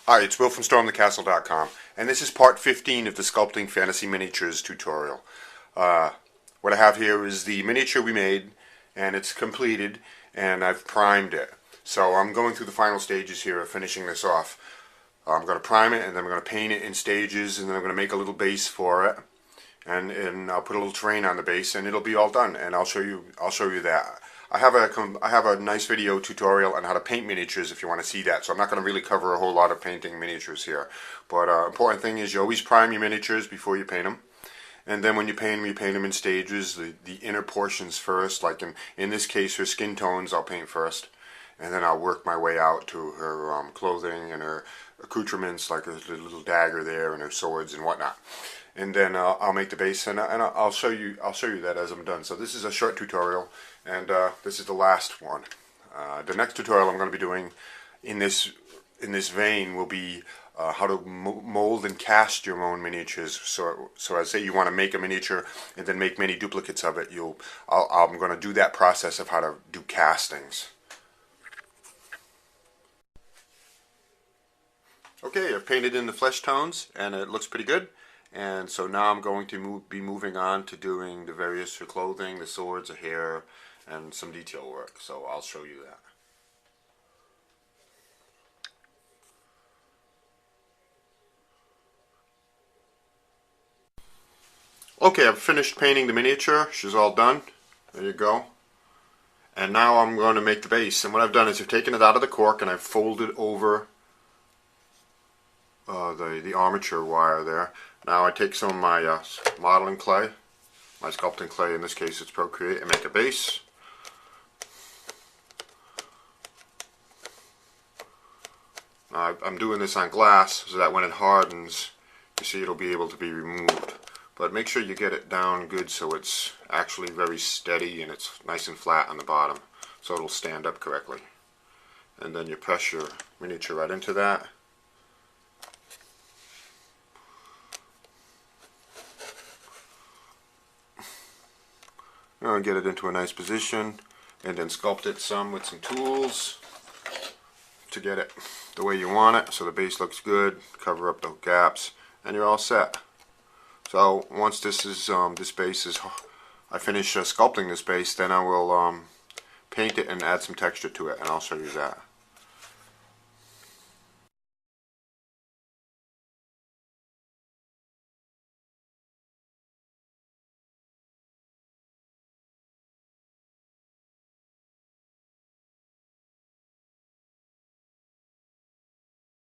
Hi, it's Will from StormTheCastle.com, and this is part 15 of the Sculpting Fantasy Miniatures tutorial. What I have here is the miniature we made, and it's completed, and I've primed it. So I'm going through the final stages here of finishing this off. I'm going to prime it, and then I'm going to paint it in stages, and then I'm going to make a little base for it, and I'll put a little terrain on the base, and it'll be all done. And I'll show you that. I have a nice video tutorial on how to paint miniatures if you want to see that. So I'm not going to really cover a whole lot of painting miniatures here. But important thing is you always prime your miniatures before you paint them. And then when you paint them in stages, the inner portions first. Like in this case, her skin tones I'll paint first. And then I'll work my way out to her clothing and her accoutrements, like her little dagger there and her swords and whatnot. And then I'll make the base, and I'll show you that as I'm done. So this is a short tutorial, and this is the last one. The next tutorial I'm going to be doing in this vein will be how to mold and cast your own miniatures. So I say you want to make a miniature and then make many duplicates of it. I'm going to do that process of how to do castings. Okay, I've painted in the flesh tones, and it looks pretty good. And so now I'm going to be moving on to doing the various clothing, the swords, the hair, and some detail work. So I'll show you that. Okay, I've finished painting the miniature. She's all done. There you go. And now I'm going to make the base. And what I've done is I've taken it out of the cork and I've folded over the armature wire there. Now I take some of my modeling clay, my sculpting clay, in this case it's Procreate, and make a base. Now I'm doing this on glass so that when it hardens, you see it'll be able to be removed. But make sure you get it down good so it's actually very steady and it's nice and flat on the bottom, so it'll stand up correctly. And then you press your miniature right into that. And get it into a nice position, and then sculpt it some with some tools to get it the way you want it, so the base looks good. Cover up the gaps, and you're all set. So once this base is, I finish sculpting this base, then I will paint it and add some texture to it, and I'll show you that.